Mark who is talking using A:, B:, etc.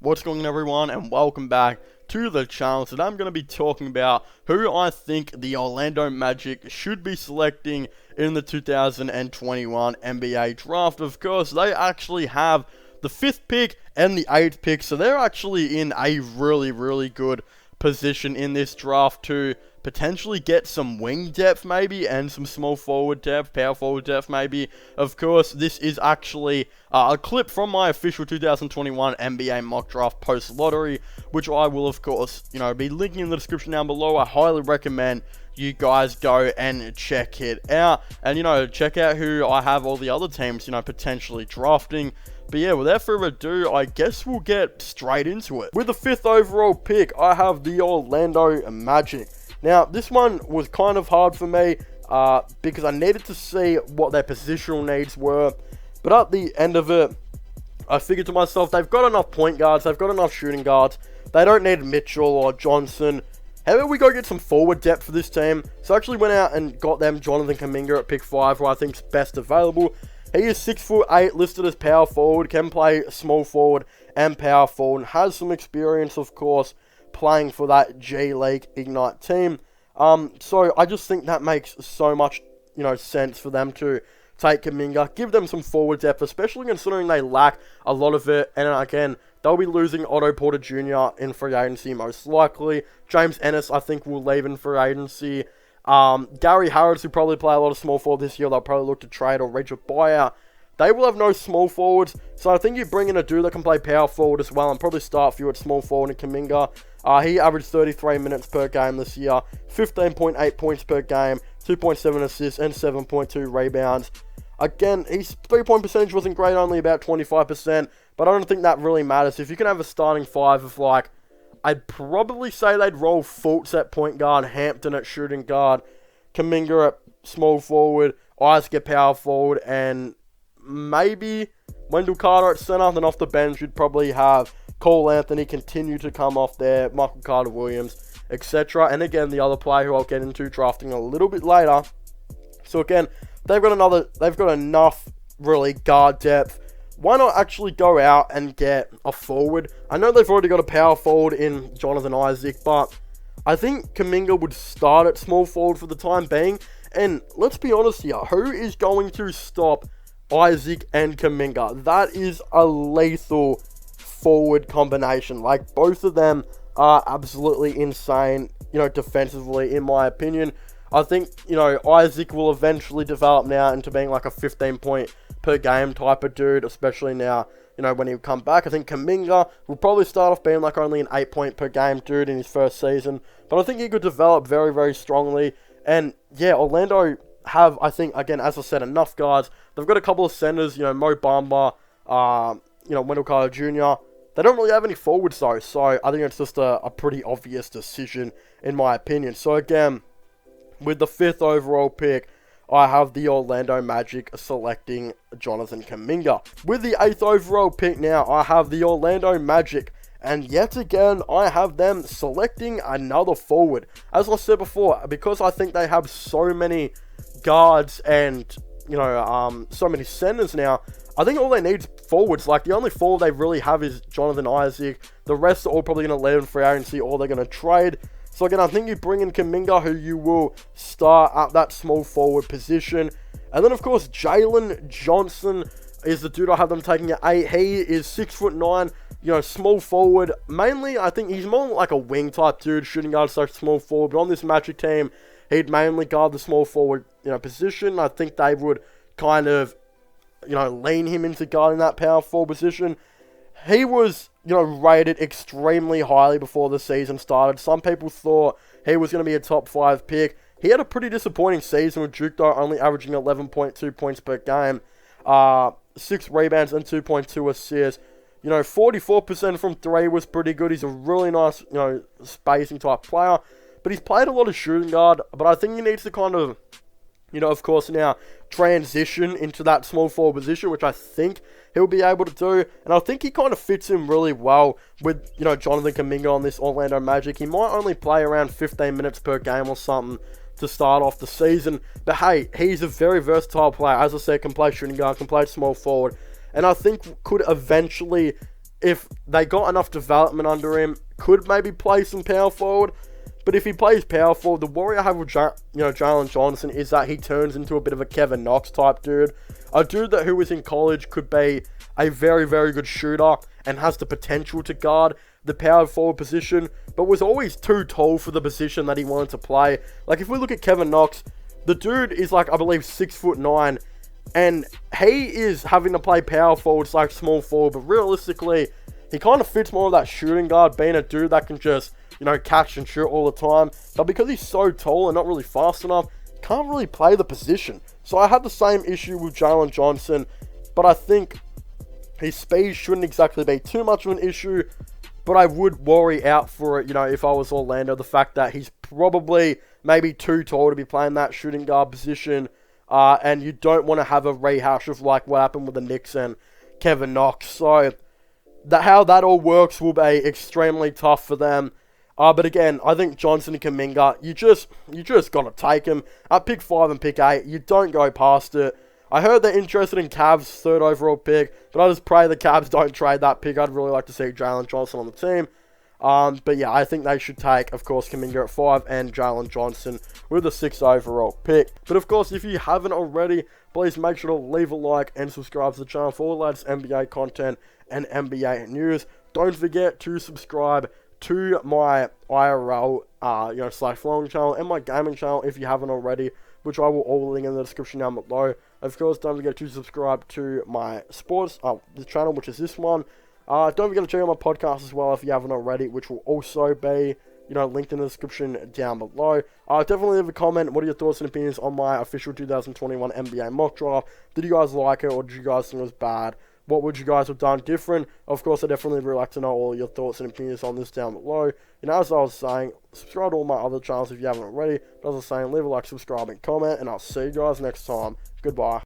A: What's going on, everyone, and welcome back to the channel. Today I'm going to be talking about who I think the Orlando Magic should be selecting in the 2021 NBA Draft. Of course, they actually have the 5th pick and the 8th pick, so they're actually in a really good position in this draft to potentially get some wing depth maybe, and some small forward depth, power forward depth maybe. Of course, this is actually a clip from my official 2021 NBA mock draft post lottery, which I will of course, be linking in the description down below. I highly recommend you guys go and check it out, and check out who I have all the other teams, potentially drafting. But yeah, without further ado, I guess we'll get straight into it. With the 5th overall pick, I have the Orlando Magic. Now, this one was kind of hard for me because I needed to see what their positional needs were. But at the end of it, I figured to myself, they've got enough point guards, they've got enough shooting guards. They don't need Mitchell or Johnson. How about we go get some forward depth for this team? So I actually went out and got them Jonathan Kaminga at pick 5, who I think is best available. He is 6'8", listed as power forward, can play small forward and power forward, and has some experience, of course, playing for that G League Ignite team. So I just think that makes so much, sense for them to take Kaminga, give them some forward depth, especially considering they lack a lot of it. And again, they'll be losing Otto Porter Jr. in free agency most likely. James Ennis, I think, will leave in free agency. Gary Harris, who probably play a lot of small forward this year, they'll probably look to trade or reach a buyout. They will have no small forwards, so I think you bring in a dude that can play power forward as well, and probably start for you at small forward in Kaminga. He averaged 33 minutes per game this year, 15.8 points per game, 2.7 assists, and 7.2 rebounds. Again, his 3-point percentage wasn't great, only about 25%, but I don't think that really matters. If you can have a starting 5 of I'd probably say they'd roll Fultz at point guard, Hampton at shooting guard, Kaminga at small forward, Isaac at power forward, and maybe Wendell Carter at center. Then off the bench, you'd probably have Cole Anthony continue to come off there, Michael Carter-Williams, etc. And again, the other player who I'll get into drafting a little bit later. So again, they've got enough really guard depth. Why not actually go out and get a forward? I know they've already got a power forward in Jonathan Isaac, but I think Kaminga would start at small forward for the time being. And let's be honest here, who is going to stop Isaac and Kaminga? That is a lethal forward combination. Both of them are absolutely insane, defensively, in my opinion. I think, Isaac will eventually develop now into being like a 15-point per game type of dude, especially now, when he'll come back. I think Kaminga will probably start off being like only an 8-point per game dude in his first season, but I think he could develop very strongly. And yeah, Orlando have, I think, again, as I said, enough guards. They've got a couple of centers, Mo Bamba, Wendell Carter Jr. They don't really have any forwards though, so I think it's just a pretty obvious decision in my opinion. So again, with the 5th overall pick, I have the Orlando Magic selecting Jonathan Kaminga. With the 8th overall pick now, I have the Orlando Magic, and yet again, I have them selecting another forward. As I said before, because I think they have so many guards and, so many centers now, I think all they need is forwards. The only forward they really have is Jonathan Isaac. The rest are all probably going to leave in free agency, or they're going to trade. So again, I think you bring in Kaminga, who you will start at that small forward position. And then, of course, Jalen Johnson is the dude I have them taking at 8. He is 6'9", small forward. Mainly, I think he's more like a wing type dude, shooting guard / small forward. But on this Magic team, he'd mainly guard the small forward, position. I think they would kind of, lean him into guarding that power forward position. He was, rated extremely highly before the season started. Some people thought he was going to be a top 5 pick. He had a pretty disappointing season with Duke, though, only averaging 11.2 points per game, 6 rebounds and 2.2 assists. 44% from 3 was pretty good. He's a really nice, spacing type player. But he's played a lot of shooting guard, but I think he needs to kind of, of course, now transition into that small forward position, which I think he'll be able to do. And I think he kind of fits in really well with, Jonathan Kaminga on this Orlando Magic. He might only play around 15 minutes per game or something to start off the season. But hey, he's a very versatile player. As I said, can play shooting guard, can play small forward. And I think could eventually, if they got enough development under him, could maybe play some power forward. But if he plays power forward, the worry I have with Jalen Johnson is that he turns into a bit of a Kevin Knox type dude. A dude who was in college could be a very, very good shooter and has the potential to guard the power forward position, but was always too tall for the position that he wanted to play. Like, if we look at Kevin Knox, the dude is like, I believe, 6'9", and he is having to play power forward / small forward, but realistically, he kind of fits more of that shooting guard, being a dude that can just, catch and shoot all the time. But because he's so tall and not really fast enough, can't really play the position. So I had the same issue with Jalen Johnson, but I think his speed shouldn't exactly be too much of an issue. But I would worry out for it, if I was Orlando, the fact that he's probably maybe too tall to be playing that shooting guard position. And you don't want to have a rehash of like what happened with the Knicks and Kevin Knox. So how that all works will be extremely tough for them. But again, I think Johnson and Kaminga, you just got to take him. At pick 5 and pick 8, you don't go past it. I heard they're interested in Cavs' 3rd overall pick, but I just pray the Cavs don't trade that pick. I'd really like to see Jalen Johnson on the team. But yeah, I think they should take, of course, Kaminga at 5 and Jalen Johnson with the 6th overall pick. But of course, if you haven't already, please make sure to leave a like and subscribe to the channel for all the latest NBA content and NBA news. Don't forget to subscribe to my IRL, /vlogging channel and my gaming channel if you haven't already, which I will all link in the description down below. Of course, don't forget to subscribe to my sports, the channel, which is this one. Don't forget to check out my podcast as well if you haven't already, which will also be, linked in the description down below. Definitely leave a comment. What are your thoughts and opinions on my official 2021 NBA mock draft? Did you guys like it, or did you guys think it was bad? What would you guys have done different? Of course, I definitely would like to know all your thoughts and opinions on this down below. As I was saying, subscribe to all my other channels if you haven't already. As I was saying, leave a like, subscribe, and comment, and I'll see you guys next time. Goodbye.